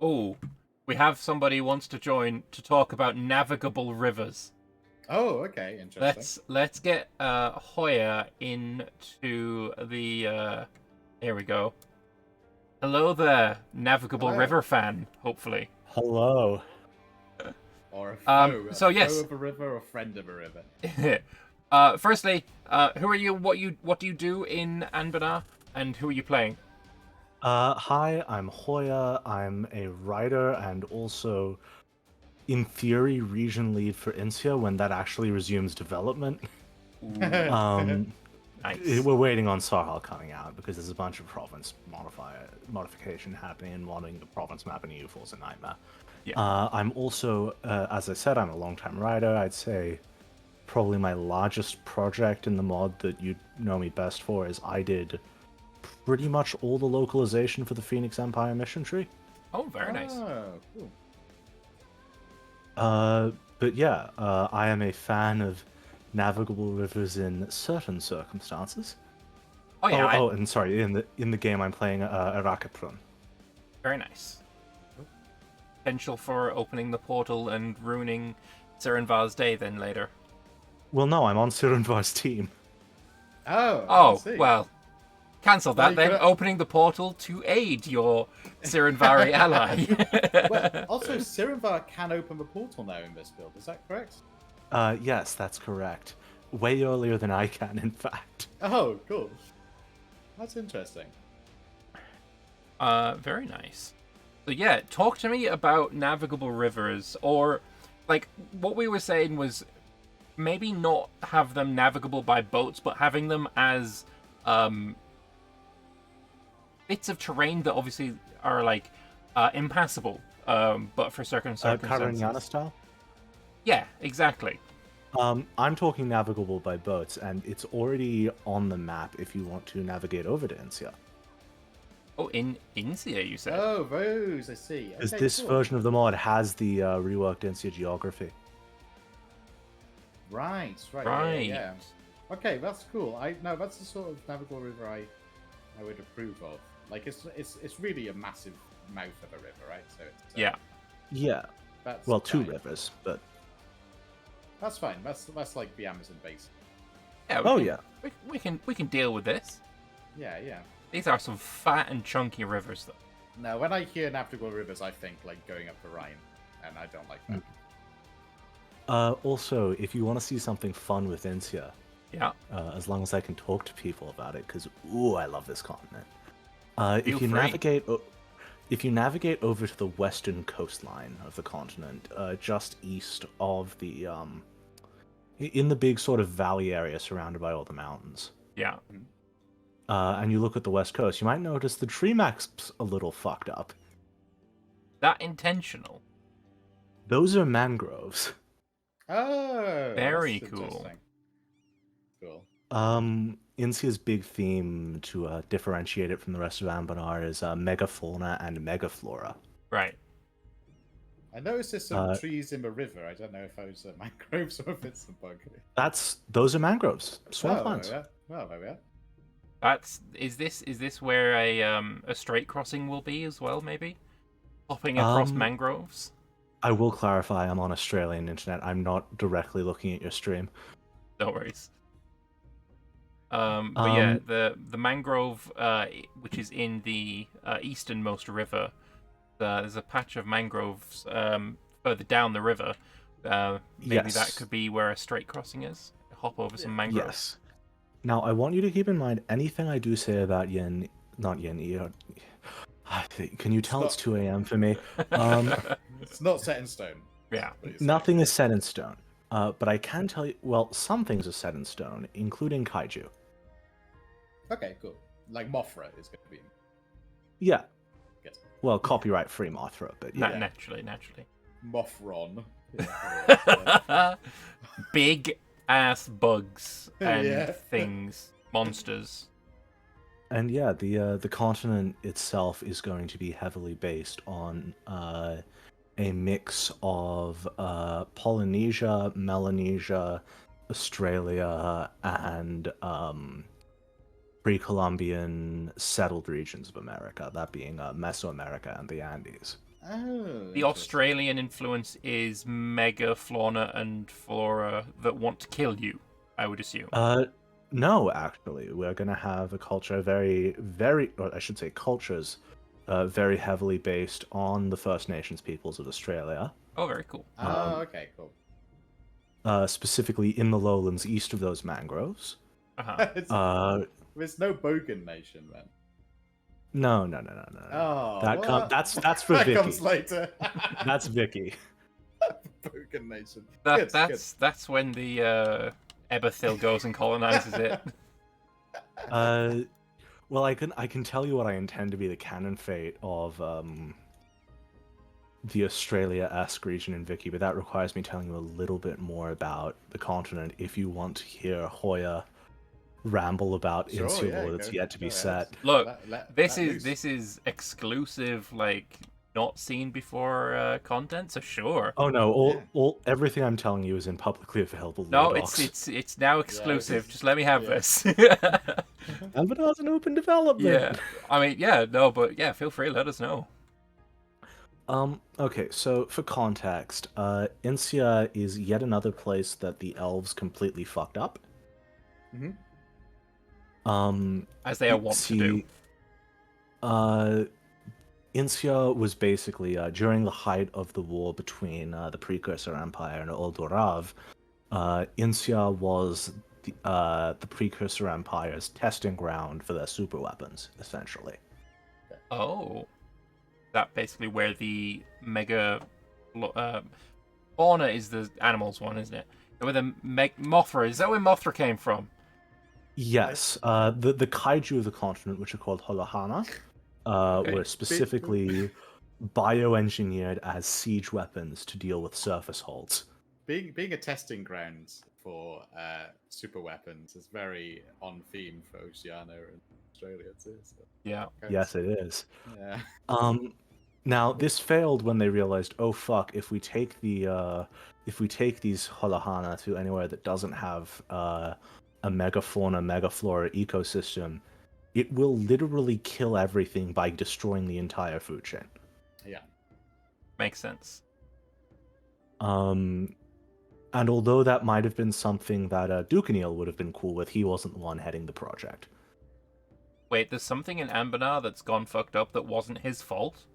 Oh, we have somebody who wants to join to talk about navigable rivers. Oh, okay, interesting. Let's get Hoya into the. Here we go. Hello there, navigable Hello. river fan. Hopefully. Hello. Or a foe. So a yes. foe of a river or friend of a river. Firstly, who are you? What do you do in Anbennar, and who are you playing? Hi, I'm Hoya. I'm a writer and also, in theory, region lead for Insea when that actually resumes development. Nice. We're waiting on Sarhal coming out because there's a bunch of province modification happening, and modding the province map in EU4 is a nightmare. Yeah. I'm also, as I said, I'm a long-time writer. I'd say probably my largest project in the mod that you know me best for is I did pretty much all the localization for the Phoenix Empire mission tree. Oh, very nice. Oh, cool. But yeah, I am a fan of navigable rivers in certain circumstances. Oh yeah. And sorry, in the game I'm playing Arakaprun. Very nice. Potential for opening the portal and ruining Sirenvar's day then later. Well, no, I'm on Sirenvar's team. Oh, Oh, I see. well. Cancel that you then. could've- Opening the portal to aid your Sirenvari ally. Well, also, Sirenvar can open the portal now in this build. Is that correct? Yes, that's correct. Way earlier than I can, in fact. Oh, cool. That's interesting. Very nice. So yeah, talk to me about navigable rivers, or like what we were saying was maybe not have them navigable by boats, but having them as bits of terrain that obviously are like impassable, but for certain circumstances. Karanyana style? Yeah, exactly. I'm talking navigable by boats, and it's already on the map if you want to navigate over to Insea. Oh, in Insea, you said. Oh, those, I see. Because Okay, this cool. version of the mod has the reworked Insea geography. Right. Right. Yeah. Okay, that's cool. No, that's the sort of navigable river I would approve of. Like, it's really a massive mouth of a river, right? So it's, Yeah. Yeah. That's Well, two fine. rivers, but That's fine. That's like the Amazon basin. Yeah. yeah. We can deal with this. Yeah. These are some fat and chunky rivers, though. No, when I hear navigable rivers, I think like going up the Rhine, and I don't like that. Also, if you want to see something fun with Insea, Yeah. as long as I can talk to people about it, because I love this continent. Feel free. If you navigate over to the western coastline of the continent, just east of the in the big sort of valley area surrounded by all the mountains, Yeah. and you look at the west coast, you might notice the tree map's a little fucked up. That intentional. Those are mangroves. Oh, Very that's cool. interesting. Cool. Insea's big theme to differentiate it from the rest of Anbennar is megafauna and megaflora. Right. I noticed there's some trees in the river. I don't know if those are mangroves or if it's a bug. Those are mangroves, swamplands. Yeah. Well, there we are. Is this where a straight crossing will be as well? Maybe hopping across mangroves. I will clarify, I'm on Australian internet. I'm not directly looking at your stream. No worries. But yeah, the mangrove, which is in the easternmost river, there's a patch of mangroves further down the river. Maybe that could be where a straight crossing is. Hop over some mangroves. Yes. Now, I want you to keep in mind anything I do say about can you tell it's 2 a.m. for me? It's not set in stone. Yeah. Nothing is set in stone. But I can tell you, well, some things are set in stone, including kaiju. Okay, cool. Like Mothra is going to be. Yeah. Yes. Well, copyright-free Mothra, but yeah. Naturally. Mothron. Big ass bugs and Yeah. things, monsters. And yeah, the continent itself is going to be heavily based on a mix of Polynesia, Melanesia, Australia, and pre-Columbian settled regions of America, that being Mesoamerica and the Andes. Oh, The Australian influence is mega fauna and flora that want to kill you, I would assume. No, actually, we're gonna have a culture or I should say cultures, very heavily based on the First Nations peoples of Australia. Oh, very cool. Okay, cool. Specifically in the lowlands east of those mangroves. There's no Bogan Nation, then. No. Oh, that's for that Vicky. comes later. That's Vicky. Bogan Nation. That's when the Eberthil goes and colonizes it. Well, I can tell you what I intend to be the canon fate of the Australia-esque region in Vicky, but that requires me telling you a little bit more about the continent if you want to hear Hoya ramble about Insea lore that's yet to be set. Look, this is exclusive, like not seen before content, so sure. Oh no, everything I'm telling you is in publicly available lore docs. It's now exclusive. Just let me have this. Anbennar's an open development. Yeah, I mean, feel free, let us know. Okay, so for context, Insea is yet another place that the elves completely fucked up. Mm-hmm. As they are wont to do. Insea was basically, during the height of the war between the Precursor Empire and Oldorav, Insea was the Precursor Empire's testing ground for their super weapons, essentially. Oh. That basically where the mega... fauna is the animals one, isn't it? Where the Mothra, is that where Mothra came from? Yes, the kaiju of the continent, which are called Holohana, were specifically bioengineered as siege weapons to deal with surface holds. Being a testing ground for super weapons is very on theme for Oceania and Australia too. So. Yeah. Yes, it is. Yeah. Now this failed when they realized, oh fuck, if we take these Holohana to anywhere that doesn't have a megafauna, megaflora ecosystem, it will literally kill everything by destroying the entire food chain. Yeah. Makes sense. And although that might have been something that Colonial would have been cool with, he wasn't the one heading the project. Wait, there's something in Anbennar that's gone fucked up that wasn't his fault?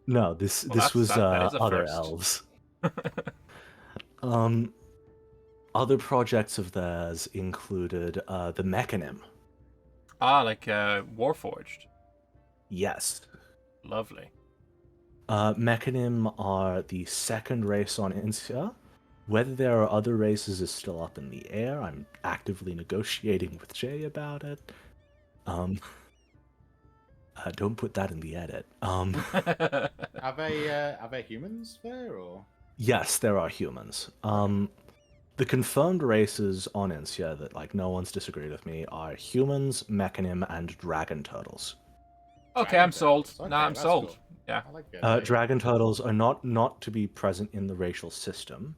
No, this was other elves. Other projects of theirs included the Mechanim. Ah, like Warforged. Yes. Lovely. Mechanim are the second race on Insea. Whether there are other races is still up in the air. I'm actively negotiating with Jay about it. Don't put that in the edit. Are they humans there or? Yes, there are humans. The confirmed races on Insea that like no one's disagreed with me are humans, Mechanim, and dragon turtles. Okay, I'm sold. Okay, I'm sold. Cool. Yeah. I like it. Dragon turtles are not to be present in the racial system,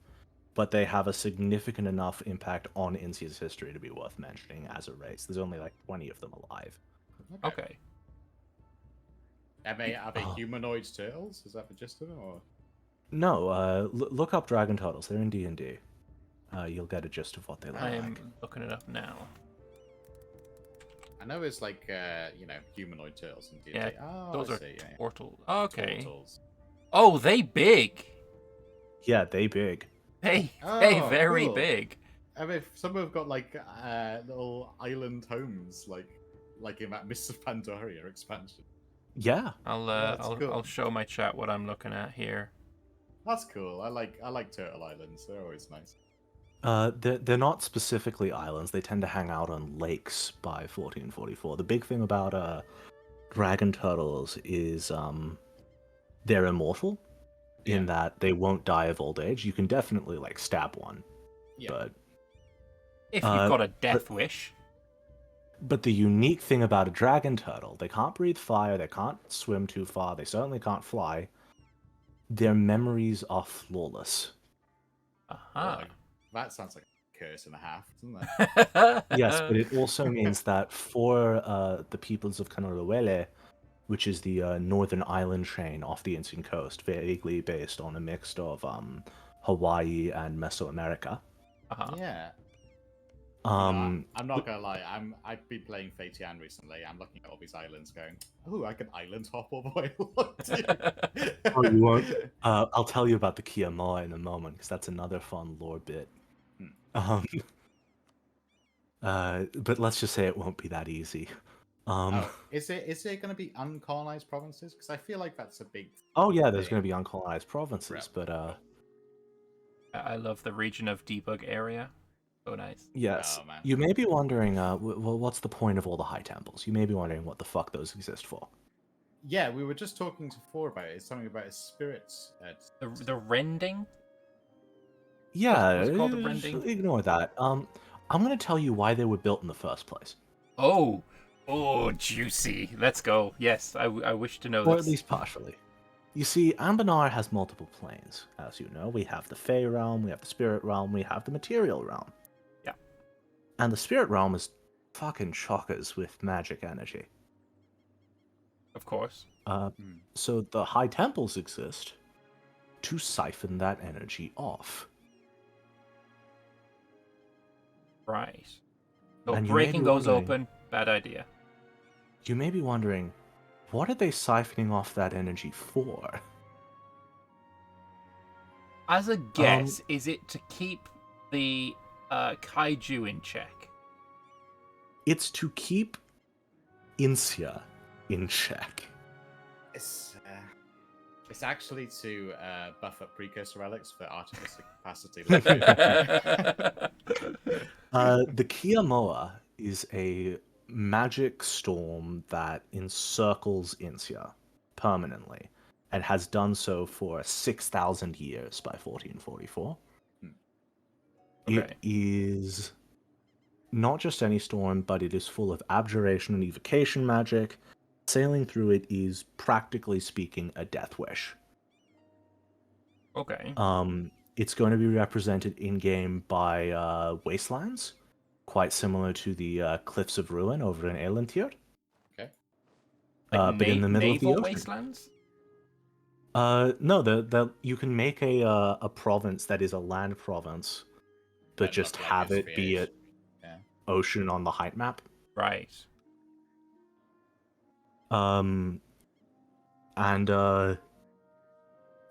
but they have a significant enough impact on Insea's history to be worth mentioning as a race. There's only like 20 of them alive. Okay. Are they humanoid turtles? Is that the gist of it? Or? No, look up dragon turtles. They're in D&D. You'll get a gist of what they look like. I'm looking it up now. I know it's like, humanoid turtles in D&D. Yeah, oh, those I are see, yeah. turtles. Okay. Turtles. Oh, they big. Yeah, they big. They very cool. big. I mean, some have got like little island homes, like in that Mists of Pandaria expansion. Yeah. I'll show my chat what I'm looking at here. That's cool. I like Turtle Islands. They're always nice. They're not specifically islands. They tend to hang out on lakes by 1444. The big thing about dragon turtles is they're immortal in that they won't die of old age. You can definitely like stab one, but if you've got a death wish. But the unique thing about a dragon turtle, they can't breathe fire, they can't swim too far, they certainly can't fly. Their memories are flawless. Uh-huh. That sounds like a curse and a half, doesn't it? Yes, but it also means that for the peoples of Colonial, which is the northern island chain off the Indian coast, vaguely based on a mix of Hawaii and Mesoamerica. Yeah. Um, I'm not gonna lie. I've been playing Fatian recently. I'm looking at all these islands, going, "Oh, I can island hop all the way along." oh, you won't. I'll tell you about the Kiamoa in a moment because that's another fun lore bit. Hmm. But let's just say it won't be that easy. Is it going to be uncolonized provinces? Because I feel like that's a big. Oh yeah, there's going to be uncolonized provinces, Right. but I love the region of debug area. So nice. yes, Oh, man. you may be wondering, well, what's the point of all the high temples? You may be wondering what the fuck those exist for. Yeah, we were just talking before about it. It's something about his spirits. The rending. Yeah, What's it called, the rending? ignore that. I'm going to tell you why they were built in the first place. Oh, juicy. Let's go. Yes, I wish to know Or this. at least partially. You see, Anbennar has multiple planes. As you know, we have the Fey realm, we have the Spirit realm, we have the Material realm. Yeah. And the Spirit realm is fucking chockers with magic energy. Of course. So the High Temples exist to siphon that energy off. Right. So And you may breaking be those wondering- open, bad idea. You may be wondering, what are they siphoning off that energy for? As a guess, is it to keep the kaiju in check? It's to keep Insea in check. It's actually to buff up precursor relics for artificer capacity. The Kiamoa is a magic storm that encircles Insea permanently, and has done so for 6,000 years by 1444. Okay. It is not just any storm, but it is full of abjuration and evocation magic. Sailing through it is, practically speaking, a death wish. Okay. It's going to be represented in-game by wastelands, quite similar to the Cliffs of Ruin over in Aelentir. Okay. Like but in the middle of the naval ocean. wastelands? No, you can make a province that is a land province, but just not like have a it be sphere. an Yeah. ocean on the height map. Right.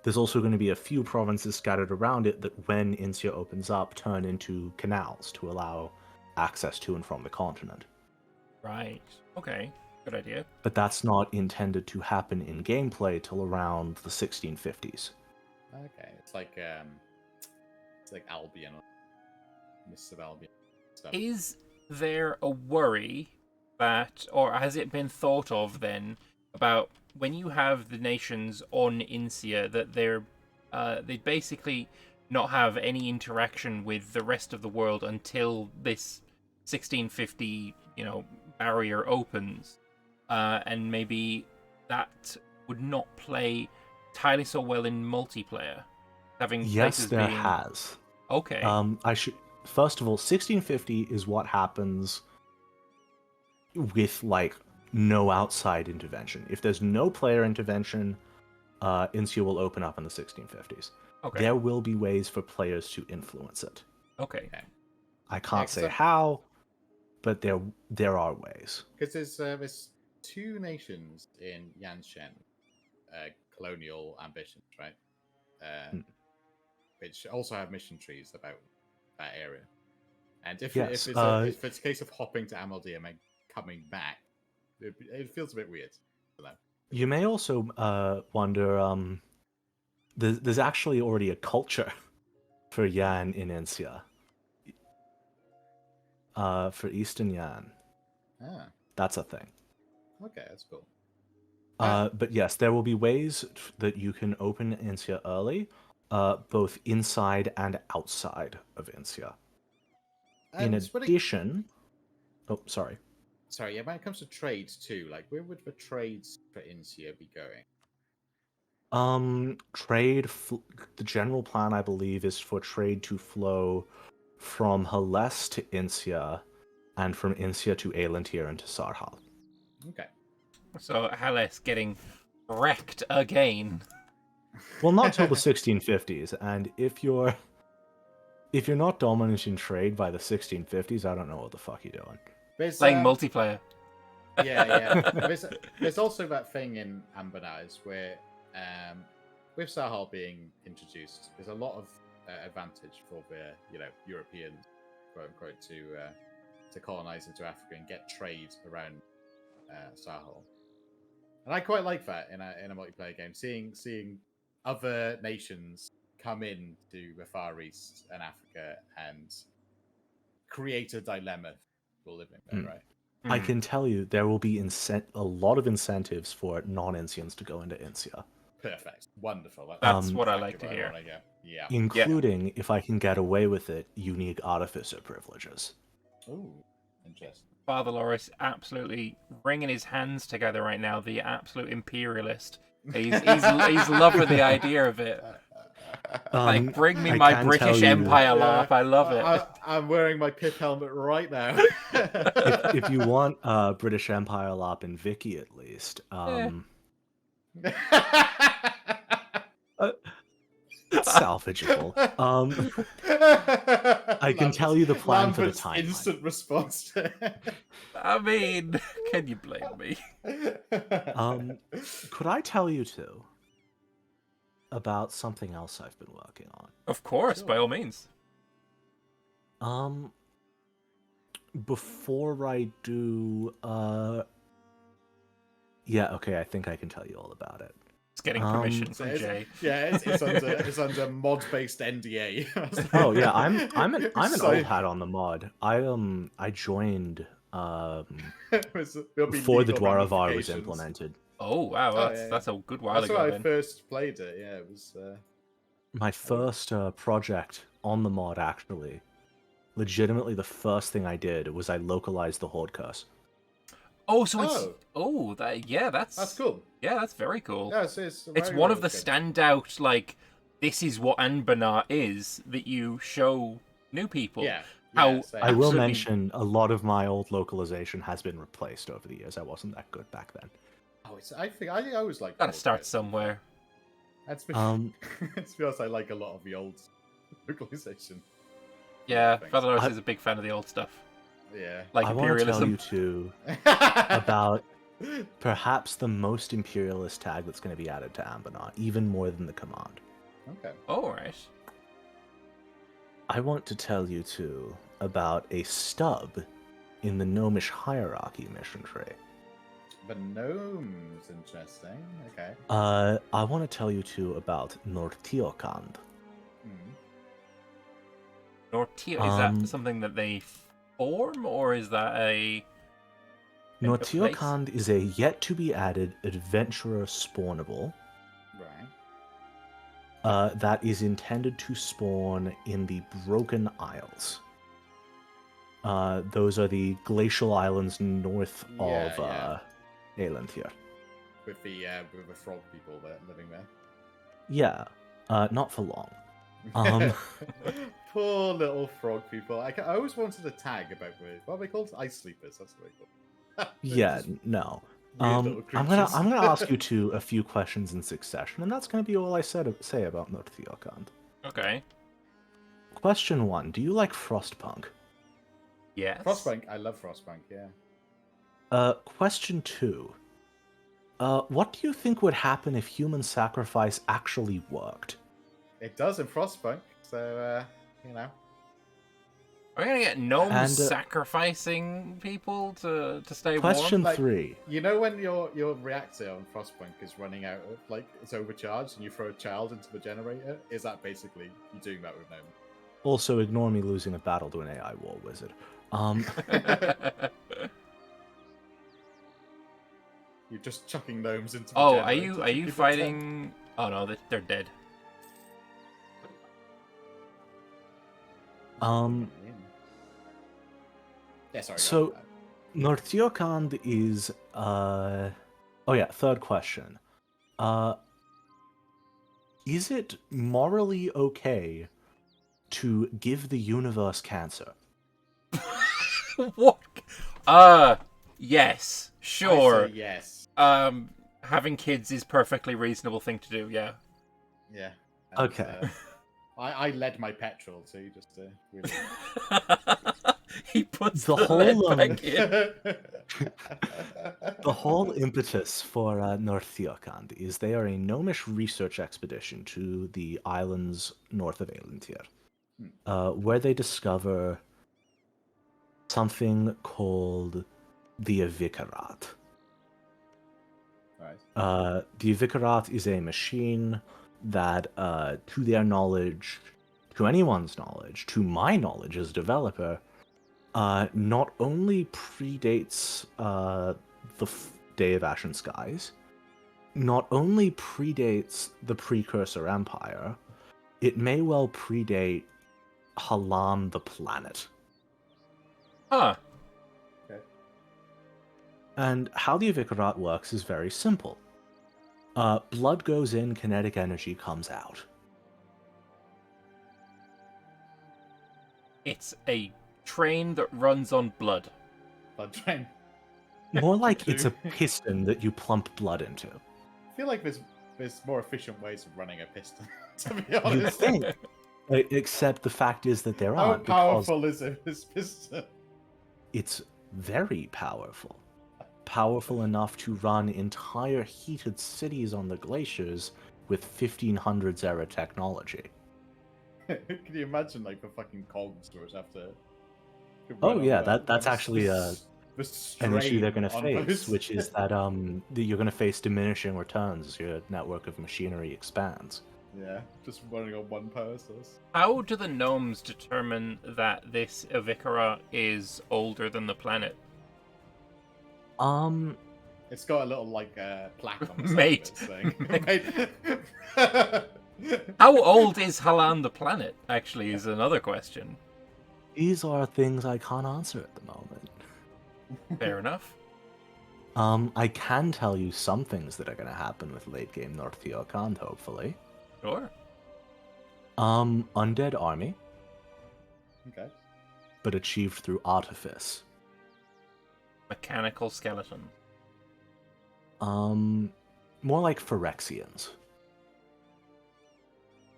There's also going to be a few provinces scattered around it that, when Insea opens up, turn into canals to allow access to and from the continent. Right. Okay. Good idea. But that's not intended to happen in gameplay till around the 1650s. Okay. It's like Albion, or Mists of Albion stuff. Is there a worry that, or has it been thought of then, about when you have the nations on Insea, that they basically not have any interaction with the rest of the world until this 1650, barrier opens, and maybe that would not play entirely so well in multiplayer, having Yes, places there being... has. Okay. First of all, 1650 is what happens with no outside intervention. If there's no player intervention, Insea will open up in the 1650s. Okay. There will be ways for players to influence it. Okay. I can't say how, but there are ways. Because there's two nations in Yanshen, colonial ambitions, right? Which also have mission trees about that area. And if it's a case of hopping to Amaldium and coming back, it feels a bit weird for them. You may also wonder, there's actually already a culture for Yan in Insea. For Eastern Yan. Ah, That's a thing. okay, that's cool. But yes, there will be ways that you can open Insea early, both inside and outside of Insea. In addition... Oh, sorry. Sorry, yeah, when it comes to trades too, where would the trades for Insea be going? The general plan, I believe, is for trade to flow from Hellas to Insea, and from Insea to Aelentir and to Sarhal. Okay. So Hales getting wrecked again. Well, not till the 1650s, and if you're not dominant in trade by the 1650s, I don't know what the fuck you're doing. Playing multiplayer. Yeah. There's also that thing in Anbennar where, with Sahel being introduced, there's a lot of advantage for the Europeans, quote unquote, to colonize into Africa and get trade around Sahel. And I quite like that in a multiplayer game, seeing other nations come in to the Far East and Africa and create a dilemma for living there, right? I can tell you there will be a lot of incentives for non-Insians to go into Insea. Perfect. Wonderful. That's what I like to hear. Yeah. Including, if I can get away with it, unique artificer privileges. Ooh, interesting. FatherLorris absolutely wringing his hands together right now. The absolute imperialist. He's loving the idea of it. Like, bring me my British Empire laugh. I love it. I'm wearing my pip helmet right now. if you want British Empire LARP in Vicky, at least. It's salvageable. I can tell you the plan for the timeline. Instant response to I mean, can you blame me? Could I tell you too about something else I've been working on? Of course, by all means. Before I do, yeah, okay, I think I can tell you all about it. It's getting permission from Jay. Yeah, it's under mod-based NDA. Oh yeah, I'm an old hat on the mod. I joined before the Dwaravar was implemented. Oh wow, that's a good while ago. That's when then. I first played it. Yeah, it was my first project on the mod. Actually, legitimately, the first thing I did was I localized the Horde curse. Oh, so that's cool. Yeah, that's very cool. Yeah, it's one of the standout, like, this is what Anbennar is, that you show new people. Yeah. I will mention a lot of my old localization has been replaced over the years. I wasn't that good back then. Oh, I think I always like. Gotta start somewhere. That's because I like a lot of the old localization. Yeah, FatherLorris is a big fan of the old stuff. Yeah. Like imperialism. I want to tell you too about perhaps the most imperialist tag that's going to be added to Anbennar, even more than the command. Okay. Oh, right. I want to tell you too about a stub in the gnomish hierarchy mission tree. The gnomes, interesting. Okay. I want to tell you too about North Theokhand. North Theokhand, is that something that they form, or is that a... North Theokhand is a yet-to-be-added adventurer spawnable. Right. That is intended to spawn in the Broken Isles. Those are the glacial islands north of Aelentir. With the frog people that living there. Yeah, not for long. Poor little frog people. I always wanted a tag about what are they called? Ice sleepers. That's what they call. Yeah, no. I'm gonna ask you two a few questions in succession, and that's gonna be all I say about North Theokhand. Okay. Question 1: do you like Frostpunk? Yes. Frostpunk. I love Frostpunk. Yeah. Question 2: what do you think would happen if human sacrifice actually worked? It does in Frostpunk, so you know. Are we gonna get gnomes sacrificing people to stay Question warm? 3. You know when your reactor on Frostpunk is running out of, like, it's overcharged and you throw a child into the generator? Is that basically you doing that with gnomes? Also, ignore me losing a battle to an AI war wizard. You're just chucking gnomes into the Oh, generator. are you fighting... Oh no, they're dead. Yeah, sorry. So, North Theokhand is oh yeah, third question. Is it morally okay to give the universe cancer? What? Yes. Sure. I say yes. Having kids is perfectly reasonable thing to do. Yeah. Yeah. And, Okay. I led my petrol too, just to really... He puts The the whole, lead back in. The whole impetus for North Theokhand is they are a gnomish research expedition to the islands north of Aelentir, where they discover something called the Avikarat. Right. The Avikarat is a machine that, to their knowledge, to anyone's knowledge, to my knowledge as a developer, not only predates the Day of Ashen Skies, not only predates the Precursor Empire, it may well predate Halan the planet. Huh. Okay. And how the Avikarat works is very simple. Blood goes in, kinetic energy comes out. It's a train that runs on blood. Blood train. More like it's a piston that you plump blood into. I feel like there's more efficient ways of running a piston, to be You honest. think, except the fact is that there How aren't. powerful is this piston? It's very powerful. Powerful enough to run entire heated cities on the glaciers with 1500s era technology. Can you imagine, like, the fucking cogs stores have to... Oh yeah, that's actually an issue they're going to face, which is that you're going to face diminishing returns as your network of machinery expands. Yeah, just running on one power source. How do the gnomes determine that this Avikara is older than the planet? It's got a little, like, plaque on the side Mate. of it saying... How old is Halan the planet, actually, is another question. These are things I can't answer at the moment. Fair enough. I can tell you some things that are going to happen with late game North Theokhand, hopefully. Sure. Undead army, Okay. but achieved through artifice. Mechanical skeleton. More like Phyrexians.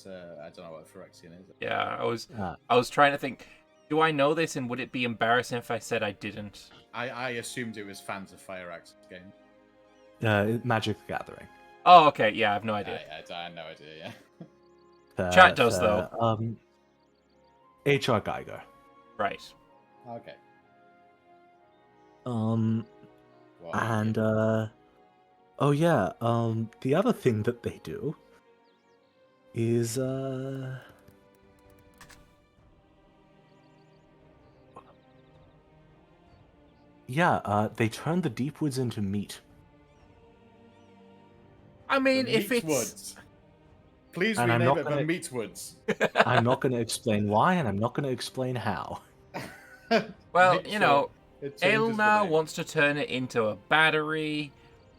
I don't know what Phyrexian is. Yeah, I was trying to think, do I know this and would it be embarrassing if I said I didn't? I assumed it was fans of Fire Axe game. Magic the Gathering. Oh, okay, yeah, I have no idea. I had no idea, yeah. Chat does, though. HR Geiger. Right. Okay. And, Well, oh yeah, the other thing that they do is, they turn the deep woods into meat. I mean, if it's... Woods. Please And I'm rename not it the gonna- Meatwoods. I'm not going to explain why, and I'm not going to explain how. Well, Make you sure know, it changes the Aelnar name. wants to turn it into a battery.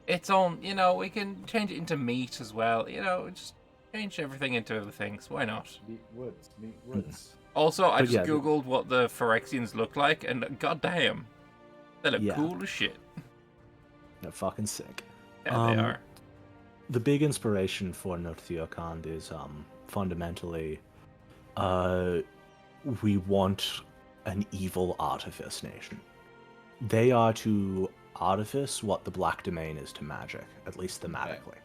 It's on, you know, we can change it into meat as well. You know, just change everything into other things. Why not? Meatwoods. Also, I But just yeah, googled what the Phyrexians look like, and goddamn, they look Yeah. cool as shit. They're fucking sick. Yeah, they are. The big inspiration for North Theokhand is fundamentally, we want an evil artifice nation. They are to artifice what the Black Domain is to magic, at least thematically.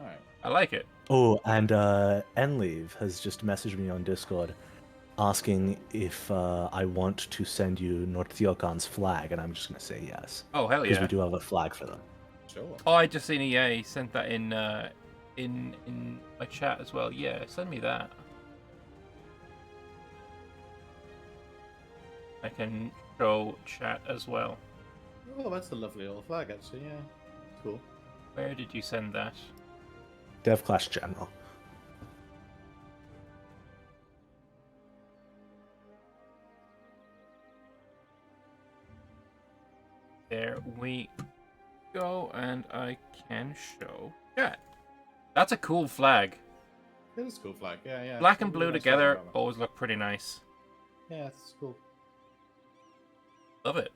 Alright. I like it. Oh, and Enleave has just messaged me on Discord asking if I want to send you North Theokhand's flag, and I'm just going to say yes. Oh, hell Because yeah. we do have a flag for them. Sure. Oh, I just seen EA sent that in my chat as well. Yeah, send me that. I can show chat as well. Oh, that's a lovely old flag, actually, yeah. Cool. Where did you send that? Dev Clash General. There we go, and I can show chat. That's a cool flag. It is a cool flag, yeah. Black It's and a blue really nice together flag, always look pretty nice. yeah, it's cool. Love it.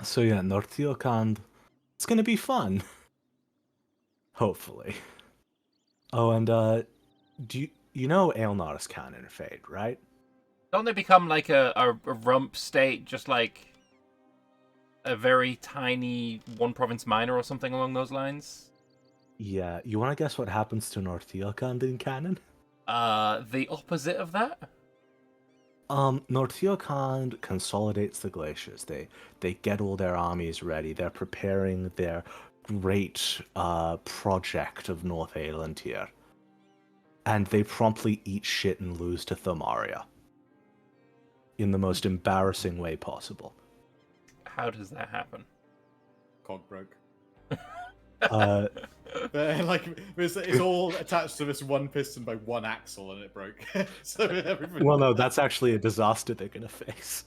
So yeah, North Theokhand, It's gonna be fun. Hopefully. Oh, and do you know Aelentir is canon in Fate, right? Don't they become like a rump state, just like a very tiny one province minor or something along those lines? Yeah, you want to guess what happens to North Theokhand in canon? The opposite of that? North Theokhand consolidates the glaciers. They get all their armies ready. They're preparing their great project of North Aelentir. And they promptly eat shit and lose to Thaumaria. In the most embarrassing way possible. How does that happen? Cog broke. Uh, Like it's all attached to this one piston by one axle, and it broke. So everything. well, no, that's actually a disaster they're gonna face.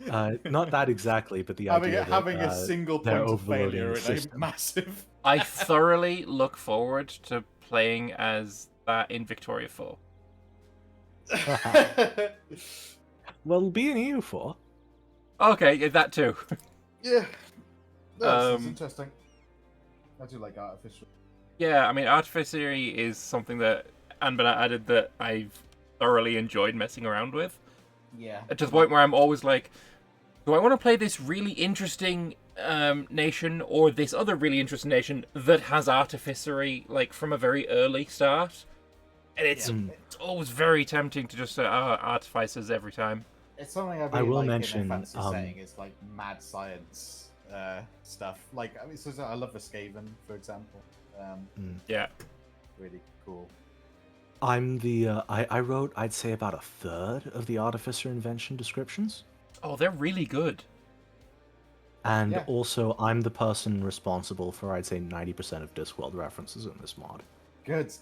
Not that exactly, but the idea having that, a single they're point of overloading failure the in a system. massive. I thoroughly look forward to playing as that in Victoria 4. Well, be an EU4. Okay, yeah, that too. Yeah. No, it's Um, interesting. I do like Artificery. Yeah, I mean, Artificery is something that Anbennar added that I've thoroughly enjoyed messing around with. Yeah. To the point where I'm always like, do I want to play this really interesting nation or this other really interesting nation that has Artificery, like, from a very early start? And it's always very tempting to just say, Artificers every time. It's something I really I will like mention, in a fantasy setting. It's like mad science stuff. Like, I mean, so I love the Skaven, for example. Yeah. Really cool. I'm the I wrote, I'd say, about a third of the Artificer invention descriptions. Oh, they're really good. And Yeah. also, I'm the person responsible for, I'd say, 90% of Discworld references in this mod. Good.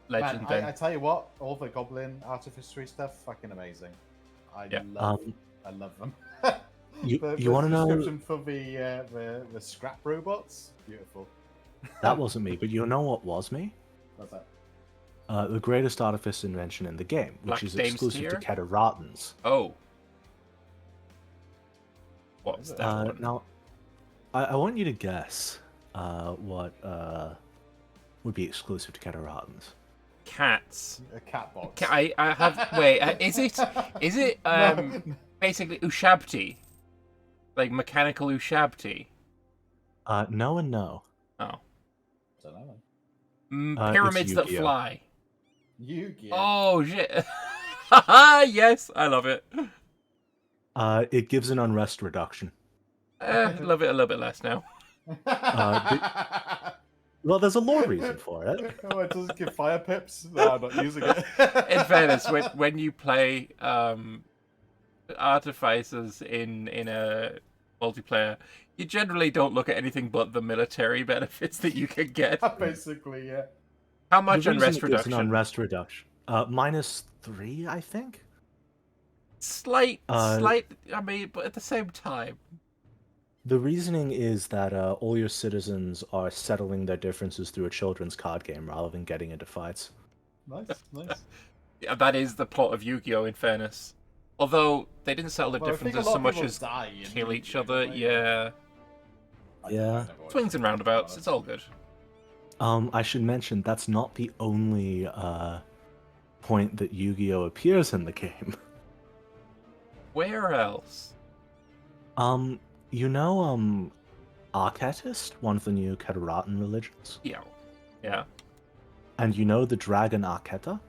Legend, Man, then. I tell you what, all the Goblin Artificery stuff, fucking amazing. I love them. You The want to know? description for the scrap robots? Beautiful. That wasn't me, but you know what was me? What's that? The greatest artifice invention in the game, which Black is Dame's exclusive to Tear? Keteratans. Oh. What's that one? Now, I want you to guess what would be exclusive to Keteratans. Cats. A cat box. I have... Wait, is it No. basically Ushabti? Like mechanical Ushabti? No and no. Oh. don't know. It's Pyramids that Yu-Gi-Oh. fly. Yu-Gi-Oh! Oh, shit. Haha, yes, I love it. It gives an unrest reduction. Love it a little bit less now. Well, there's a lore reason for it. Oh, it doesn't give fire pips? No, I'm not using it. In fairness, when you play Artificers in a multiplayer, you generally don't look at anything but the military benefits that you can get. Basically, yeah. How much The reason unrest it gives reduction? an unrest reduction. -3, I think. Slight. I mean, but at the same time, The reasoning is that all your citizens are settling their differences through a children's card game rather than getting into fights. Nice. yeah, that is the plot of Yu-Gi-Oh! In fairness, although they didn't settle their Well, I think differences a lot so of much people as die in kill each Yu-Gi-Oh, other. don't they? Yeah, Yeah. swings and roundabouts. It's all good. I should mention that's not the only point that Yu-Gi-Oh appears in the game. Where else? You know, Archetist, one of the new Keteratan religions, Yeah. and you know the dragon Archeta.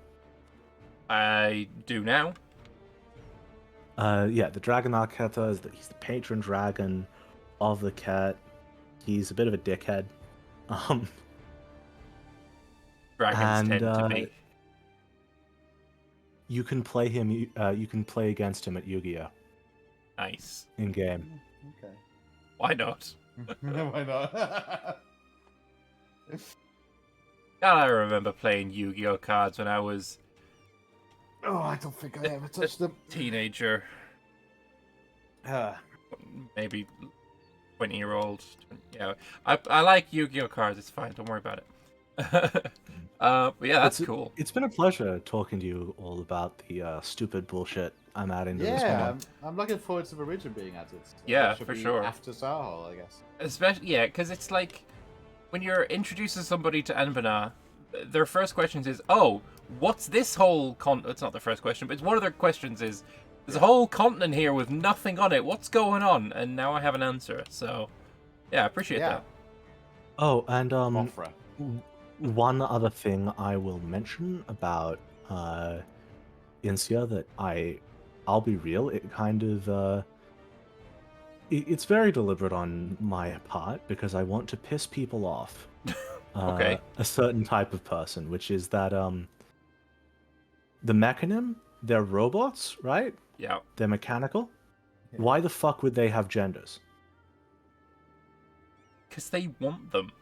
I do now. Yeah, the dragon Archeta he's the patron dragon of the cat. He's a bit of a dickhead. Dragons tend to be. You can play him. You can play against him at Yu-Gi-Oh Nice. in game. Okay. Why not? Why not? I remember playing Yu-Gi-Oh cards when I was Oh, I don't think I ever touched them. teenager, maybe 20-year-old. Yeah, I like Yu-Gi-Oh cards. It's fine. Don't worry about it. But yeah, that's cool. It's been a pleasure talking to you all about the stupid bullshit I'm adding to this Yeah, mod. I'm looking forward to the region being added. Yeah, Which should for be sure. After Sahol, I guess. Especially, yeah, because it's like when you're introducing somebody to Anbennar, their first questions is, "Oh, what's this whole con?" It's not their first question, but it's one of their questions is, "There's a whole continent here with nothing on it. What's going on?" And now I have an answer. So, yeah, I appreciate that. Oh, and Mothra. one other thing I will mention about Insea that I'll be real, it kind of it's very deliberate on my part because I want to piss people off. Okay. A certain type of person, which is that the mechanism, they're robots, right? Yeah. They're mechanical. Yeah. Why the fuck would they have genders? Because they want them.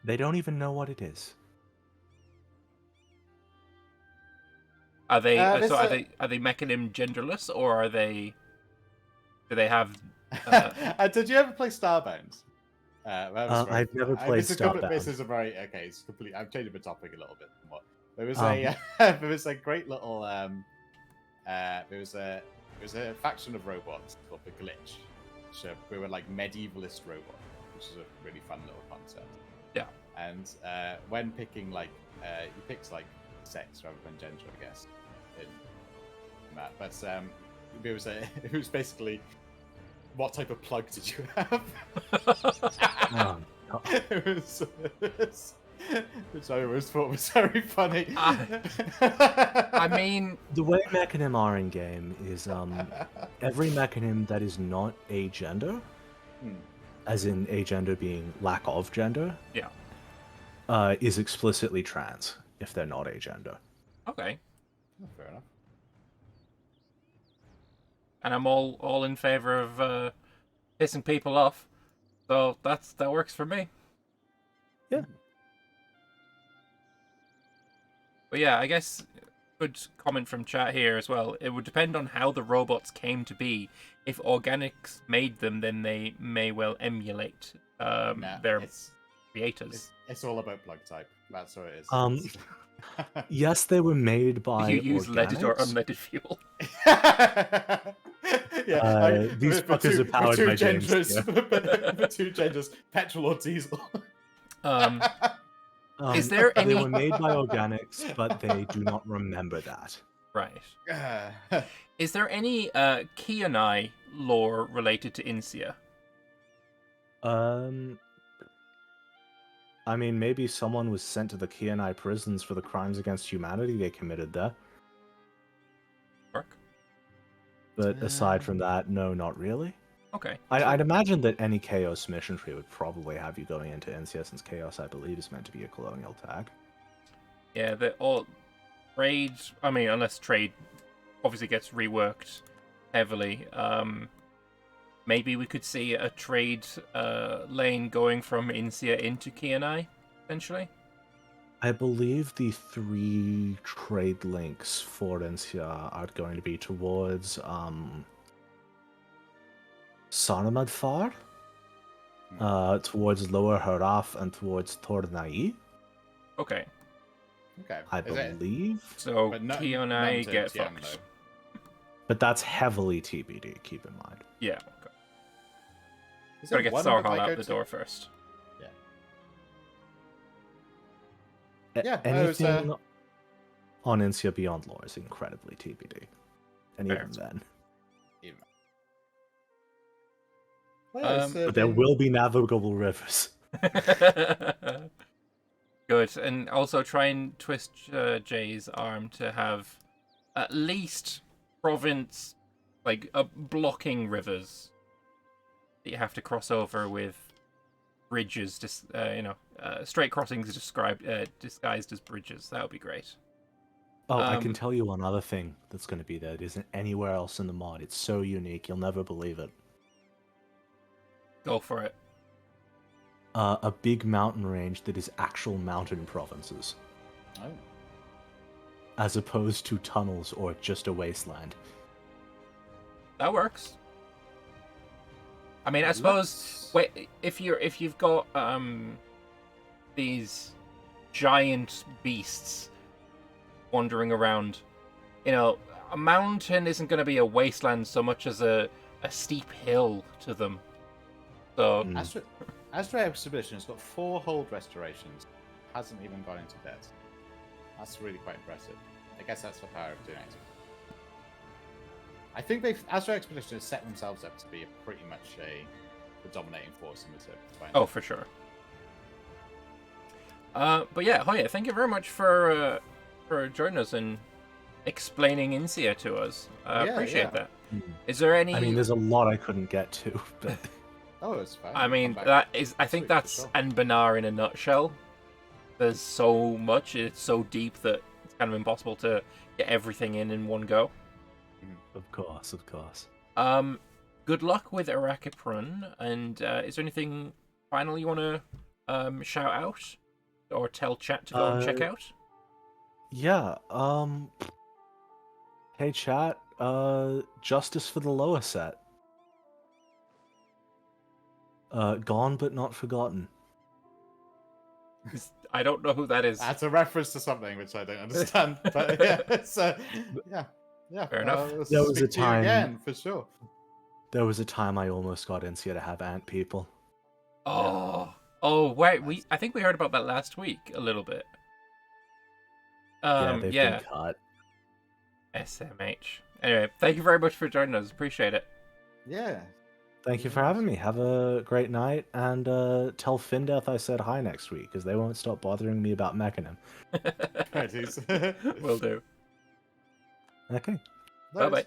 They don't even know what it is. Are they There's so? Are a- they mechanism genderless, or are they? Do they have? Did you ever play Starbound? I've never played Starbound. This is a very okay. It's complete. I'm changing the topic a little bit. More. There was there was a great little there was a faction of robots called the Glitch. So we were like medievalist robots, which is a really fun little concept. Yeah. And when picking like you picked like sex rather than gender, I guess. In that, but it was basically what type of plug did you have? Which I always thought was very funny. I mean, the way mechanism are in game is every mechanism that is not a gender, as in a gender being lack of gender, is explicitly trans if they're not a gender. Okay. Fair enough. And I'm all in favor of pissing people off, so that works for me. Yeah. But yeah, I guess good comment from chat here as well. It would depend on how the robots came to be. If organics made them, then they may well emulate their creators. It's all about plug type. That's what it is. Yes, they were made by you use organics. leaded or unleaded fuel. These fuckers are powered by James. For two genders, petrol or diesel. Is there any? They were made by organics, but they do not remember that. Right. Is there any Keonai lore related to Insea? I mean, maybe someone was sent to the Keonai prisons for the crimes against humanity they committed there. Work. But aside from that, no, not really. Okay. I'd imagine that any Chaos mission tree would probably have you going into Insea, since Chaos, I believe, is meant to be a colonial tag. Yeah, trade. I mean, unless trade obviously gets reworked heavily. Maybe we could see a trade lane going from Insea into Keonai, essentially. I believe the 3 trade links for Insea are going to be towards Sanamadfar, towards Lower Haraf, and towards Tornai. Okay. I believe. So Keonai get fucked. But that's heavily TBD, keep in mind. Yeah. Okay. Gotta get Sarhal out the door first. Yeah. Anything on Insea beyond lore is incredibly TBD. And Fair. even then. But there will be navigable rivers. Good. And also try and twist Jay's arm to have at least province, like, blocking rivers that you have to cross over with bridges, straight crossings disguised as bridges. That would be great. Oh, I can tell you one other thing that's going to be there. It isn't anywhere else in the mod. It's so unique, you'll never believe it. Go for it. A big mountain range that is actual mountain provinces. Oh. As opposed to tunnels or just a wasteland. That works. I mean, I suppose if you've got these giant beasts wandering around. You know, a mountain isn't going to be a wasteland so much as a steep hill to them. So Astro Expedition has got 4 hold restorations. Hasn't even gone into debt. That's really quite impressive. I guess that's the power of doing it. I think Astro Expedition has set themselves up to be pretty much the dominating force in the server. Oh, for sure. But yeah, Hoya, thank you very much for joining us and explaining Insea to us. Appreciate that. Is there any? I mean, there's a lot I couldn't get to, but oh, it's fine. I mean, I think that's Anbennar in a nutshell. There's so much, it's so deep that it's kind of impossible to get everything in one go. Of course. Good luck with Arachipron, and is there anything final you want to shout out or tell chat to go and check out? Yeah. Hey chat. Justice for the lower set. Gone but not forgotten. I don't know who that is. That's a reference to something which I don't understand. But yeah, it's yeah. Fair enough. There was a time again, for sure. There was a time I almost got Insea to have ant people. Oh, wait. I think we heard about that last week a little bit. They've been cut. SMH. Anyway, thank you very much for joining us. Appreciate it. Yeah. Thank you for having me. Have a great night, and tell Findeath I said hi next week, because they won't stop bothering me about Mechanim. Right, Will do. Okay. Bye-bye.